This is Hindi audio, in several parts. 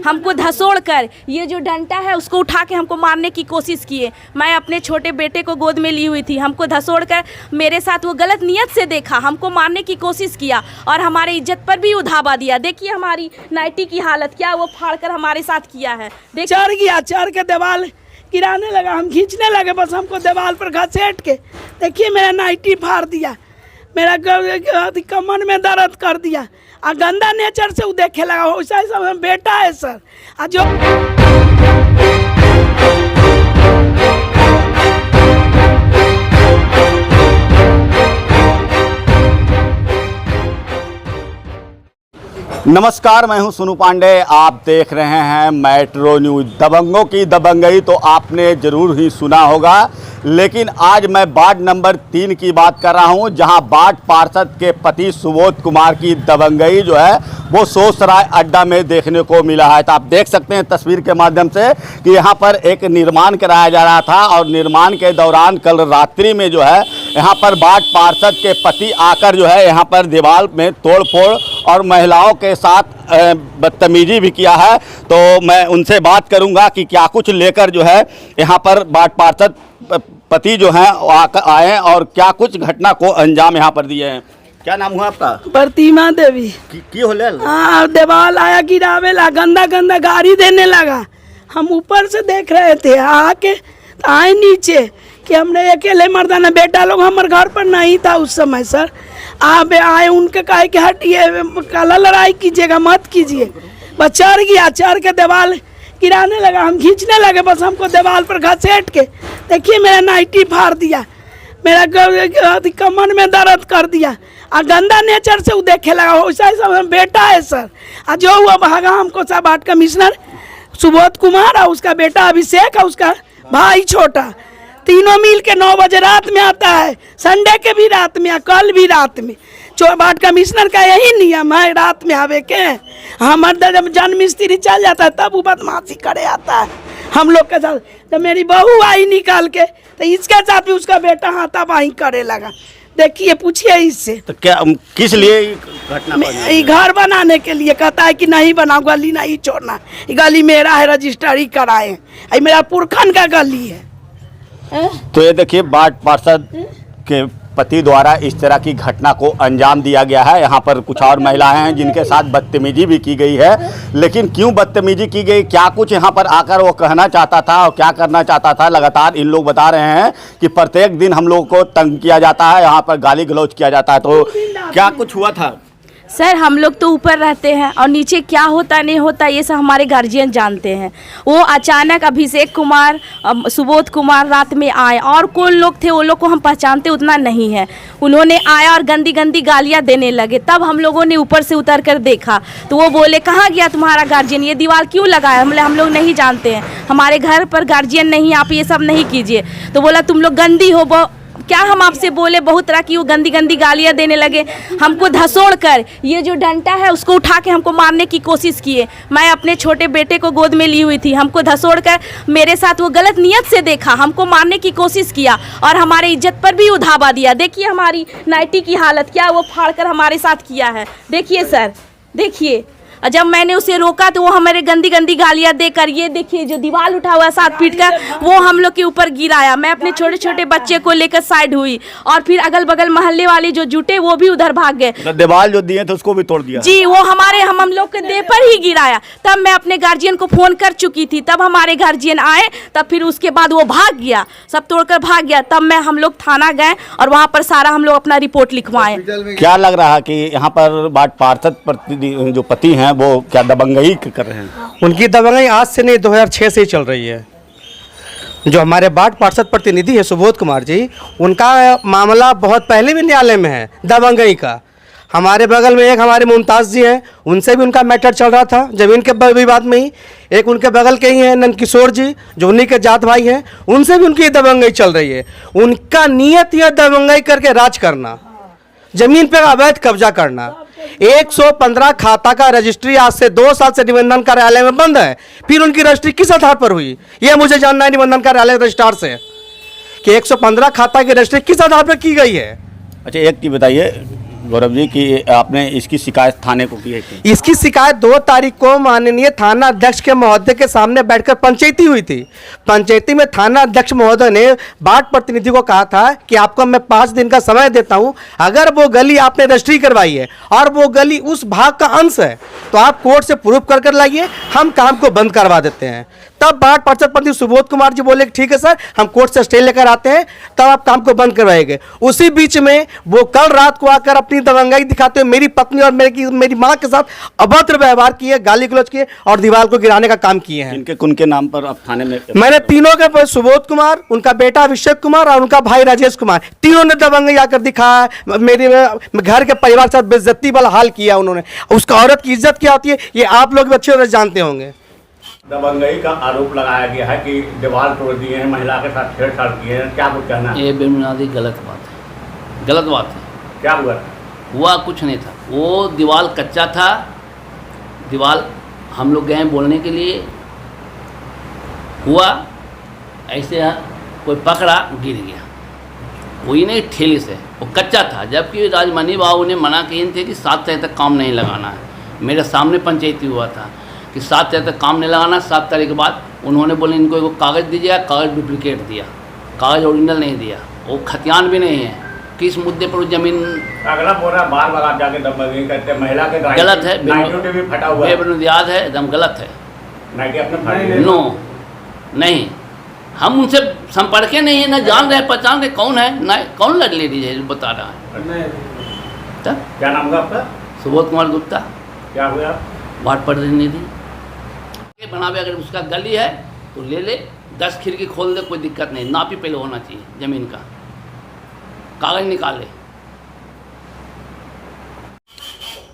हमको धसोड़ कर ये जो डंडा है उसको उठा के हमको मारने की कोशिश किए। मैं अपने छोटे बेटे को गोद में ली हुई थी, हमको धसोड़ कर मेरे साथ वो गलत नियत से देखा, हमको मारने की कोशिश किया और हमारे इज्जत पर भी उधावा दिया। देखिए हमारी नाइटी की हालत क्या, वो फाड़ कर हमारे साथ किया है। चढ़ गया, चढ़ के दीवार गिराने लगा, हम खींचने लगे, बस हमको दीवार पर घसीट के देखिए मेरा नाइटी फाड़ दिया, मेरा कमर में दर्द कर दिया। आ गंदा नेचर से वो देखे लगा, वैसा ऐसा बेटा है सर। आ जो नमस्कार, मैं हूं सुनु पांडे। आप देख रहे हैं मेट्रो न्यूज। दबंगों की दबंगई तो आपने ज़रूर ही सुना होगा, लेकिन आज मैं वार्ड नंबर 3 की बात कर रहा हूं, जहां वार्ड पार्षद के पति सुबोध कुमार की दबंगई जो है वो सोसराय अड्डा में देखने को मिला है। तो आप देख सकते हैं तस्वीर के माध्यम से कि यहां पर एक निर्माण कराया जा रहा था और निर्माण के दौरान कल रात्रि में जो है यहां पर वार्ड पार्षद के पति आकर जो है यहां पर दीवार में तोड़फोड़ और महिलाओं के साथ बदतमीजी भी किया है। तो मैं उनसे बात करूंगा कि क्या कुछ लेकर जो है यहाँ पर वार्ड पार्षद पति जो हैं आए और क्या कुछ घटना को अंजाम यहाँ पर दिए हैं। क्या नाम हुआ आपका? प्रतिमा देवी। की होले? हाँ, दीवार आया गिरावे ला, गंदा गंदा गाड़ी देने लगा। हम ऊपर से देख रहे थे, आके आए नीचे कि हमने अकेले मर्दाना बेटा लोग हमारे घर पर नहीं था उस समय सर। आप आए, उनके कहे कि हटिए, काला लड़ाई कीजिएगा, मत कीजिए। बस चढ़ गया, चढ़ के दीवार गिराने लगा, हम खींचने लगे, बस हमको दीवार पर घसीट के देखिए मेरा नाइटी फाड़ दिया, मेरा कमर में दर्द कर दिया। आ गंदा नेचर से वो देखे लगा, वैसा ऐसा बेटा है सर। आ जो हुआ भागा हमको सब वार्ड कमिश्नर सुबोध कुमार और उसका बेटा अभिषेक और उसका भाई छोटा, तीनों मिल के 9 बजे रात में आता है, संडे के भी रात में, कल भी रात में। वार्ड कमिश्नर का यही नियम है, रात में आवे के। हमारा जब जन्म मिस्त्री चल जाता है तब वो बदमाशी करे आता है हम लोग के साथ। जब मेरी बहू आई निकाल के तो इसके साथ भी उसका बेटा हाथापाई करे लगा। देखिए, पूछिए इससे। तो क्या किस लिए घटना? घर बनाने के लिए कहता है कि नहीं बनाओ, गली नहीं छोड़ना, गली मेरा है, रजिस्ट्री कराए, मेरा पुरखन का गली है। तो ये देखिए वार्ड पार्षद के पति द्वारा इस तरह की घटना को अंजाम दिया गया है। यहाँ पर कुछ और महिलाएं हैं जिनके साथ बदतमीजी भी की गई है, लेकिन क्यों बदतमीजी की गई, क्या कुछ यहाँ पर आकर वो कहना चाहता था और क्या करना चाहता था, लगातार इन लोग बता रहे हैं कि प्रत्येक दिन हम लोग को तंग किया जाता है, यहाँ पर गाली गलौज किया जाता है। तो क्या कुछ हुआ था? सर, हम लोग तो ऊपर रहते हैं और नीचे क्या होता नहीं होता ये सब हमारे गार्जियन जानते हैं। वो अचानक अभिषेक कुमार, सुबोध कुमार रात में आए और कौन लोग थे वो लोग को हम पहचानते उतना नहीं है। उन्होंने आया और गंदी गंदी गालियां देने लगे। तब हम लोगों ने ऊपर से उतर कर देखा तो वो बोले, कहाँ गया तुम्हारा गार्जियन, ये दीवार क्यों लगाया? हम लोग नहीं जानते हैं, हमारे घर पर गार्जियन नहीं, आप ये सब नहीं कीजिए। तो बोला तुम लोग गंदी हो, क्या हम आपसे बोले, बहुत तरह की वो गंदी गंदी गालियां देने लगे। हमको धसोड़ कर ये जो डंडा है उसको उठा के हमको मारने की कोशिश किए। मैं अपने छोटे बेटे को गोद में ली हुई थी, हमको धसोड़ कर मेरे साथ वो गलत नियत से देखा, हमको मारने की कोशिश किया और हमारे इज्जत पर भी उधावा दिया। देखिए हमारी नाइटी की हालत क्या, वो फाड़ कर हमारे साथ किया है। देखिए सर, देखिए। जब मैंने उसे रोका तो वो हमारे गंदी गंदी गालियां देकर, ये देखिए जो दीवार उठा हुआ 7 फीट का, वो हम लोग के ऊपर गिराया। मैं अपने छोटे छोटे बच्चे को लेकर साइड हुई और फिर अगल बगल मोहल्ले वाले जो जुटे वो भी उधर भाग गए। दीवार जो दिए थे उसको भी तोड़ दिया? जी, वो हम लोग के देह पर ही गिराया। तब मैं अपने गार्जियन को फोन कर चुकी थी, तब हमारे गार्जियन आए, तब फिर उसके बाद वो भाग गया, सब तोड़कर भाग गया। तब हम लोग थाना गए और वहाँ पर सारा हम लोग अपना रिपोर्ट लिखवाए। क्या लग रहा है कि यहाँ पर वार्ड पार्षद जो पति हैं वो क्या दबंगई कर रहे हैं? उनकी दबंगई आज से नहीं, 2006 से ही चल रही है। जो हमारे वार्ड पार्षद प्रतिनिधि है सुबोध कुमार जी, उनका मामला बहुत पहले भी न्यायालय में है दबंगई का। हमारे बगल में एक हमारे मुमताज़ जी हैं, उनसे भी उनका मैटर चल रहा था जमीन के विवाद में ही। एक उनके बगल के ही हैं नंदकिशोर जी, जो उन्हीं के जात भाई हैं, उनसे भी उनकी दबंगई चल रही है। उनका नियत यह दबंगई करके राज करना, जमीन पर अवैध कब्जा करना। 115 खाता का रजिस्ट्री आज से 2 साल से निबंधन कार्यालय में बंद है। फिर उनकी रजिस्ट्री किस आधार पर हुई, यह मुझे जानना है निबंधन कार्यालय रजिस्ट्रार से, कि 115 खाता की रजिस्ट्री किस आधार पर की गई है। अच्छा, एक चीज बताइए, गौरव जी कि आपने इसकी शिकायत थाने को की है कि इसकी शिकायत 2 तारीख को माननीय थाना अध्यक्ष के महोदय के सामने बैठकर पंचायती हुई थी। पंचायती में थाना अध्यक्ष महोदय ने बाढ़ प्रतिनिधि को कहा था कि आपको मैं 5 दिन का समय देता हूं, अगर वो गली आपने रजिस्ट्री करवाई है और वो गली उस भाग का अंश है तो आप कोर्ट से प्रूफ कर लाइए, हम काम को बंद करवा देते हैं। तब बाढ़ पार्षद प्रतिनिधि सुबोध कुमार जी बोले ठीक है सर, हम कोर्ट से स्टे लेकर आते हैं, तब आप काम को बंद करवाएंगे। उसी बीच में वो कल रात को आकर अपनी दबंगाई दिखाते हुए मेरी पत्नी और मेरी मां के साथ अभद्र व्यवहार किए, गाली गलौज किए और दीवार को गिराने का काम किए हैं। इनके उनके नाम पर अब थाने में मैंने तीनों के, सुबोध कुमार, उनका बेटा अभिषेक कुमार और उनका भाई राजेश कुमार, तीनों ने दबंगई आकर दिखाया, मेरे घर के परिवार के साथ बेइज्जती वाला हाल किया उन्होंने। उसका औरत की इज्जत क्या होती है ये आप लोग भी अच्छे तरह जानते होंगे। दबंगई का आरोप लगाया गया है कि दीवार तोड़ दिए हैं, महिला के साथ छेड़छाड़ किए हैं, क्या कुछ कहना है? ये बेबुनियादी गलत बात है, गलत बात है। क्या हुआ? हुआ कुछ नहीं था, वो दीवार कच्चा था। दीवार हम लोग गए बोलने के लिए, हुआ ऐसे कोई पकड़ा गिर गया, वही नहीं ठेले से, वो कच्चा था। जबकि राजमणि बाबू ने मना किए थे कि 7 तारीख तक काम नहीं लगाना है। मेरे सामने पंचायती हुआ था कि 7 तारीख तक काम नहीं लगाना। 7 तारीख के बाद उन्होंने बोले इनको एक कागज़ दीजिएगा, कागज़ डुप्लीकेट दिया, कागज़ ओरिजिनल नहीं दिया, वो खतियान भी नहीं है। किस मुद्दे पर ज़मीन अगला बोल रहा बार बार आप जाके दबंगई करते हैं, महिला के गलत है, भी फटा हुआ है, बेबुनियाद है, एकदम गलत है। नाइटी अपने फाड़ लिए। नो नहीं, हम उनसे संपर्क नहीं है, ना जान रहे पहचान रहे कौन है, ना कौन लेडीज है जो बता रहा है। तब क्या नाम होगा आपका? सुबोध कुमार गुप्ता, क्या हुआ? वार्ड प्रतिनिधि। बनावे अगर उसका गली है तो ले ले, 10 खिड़की खोल दे, कोई दिक्कत नहीं। नापी पहले होना चाहिए ज़मीन का, कागज़ निकाले।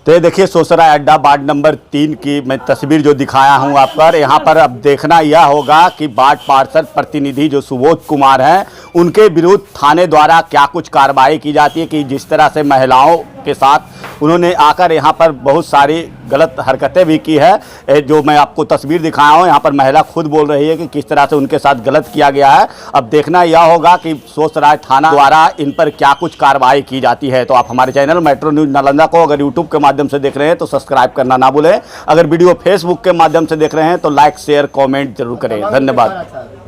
तो ये देखिए सोसराय अड्डा वार्ड नंबर 3 की मैं तस्वीर जो दिखाया हूँ आप पर। यहाँ पर अब देखना यह होगा कि वार्ड पार्षद प्रतिनिधि जो सुबोध कुमार हैं उनके विरुद्ध थाने द्वारा क्या कुछ कार्रवाई की जाती है, कि जिस तरह से महिलाओं के साथ उन्होंने आकर यहाँ पर बहुत सारी गलत हरकतें भी की है। जो मैं आपको तस्वीर दिखाया हूँ यहाँ पर महिला खुद बोल रही है कि किस तरह से उनके साथ गलत किया गया है। अब देखना यह होगा कि सोसराय थाना द्वारा इन पर क्या कुछ कार्रवाई की जाती है। तो आप हमारे चैनल मेट्रो न्यूज़ नालंदा को अगर यूट्यूब के माध्यम से देख रहे हैं तो सब्सक्राइब करना ना भूलें। अगर वीडियो फेसबुक के माध्यम से देख रहे हैं तो लाइक शेयर कमेंट जरूर करें। धन्यवाद।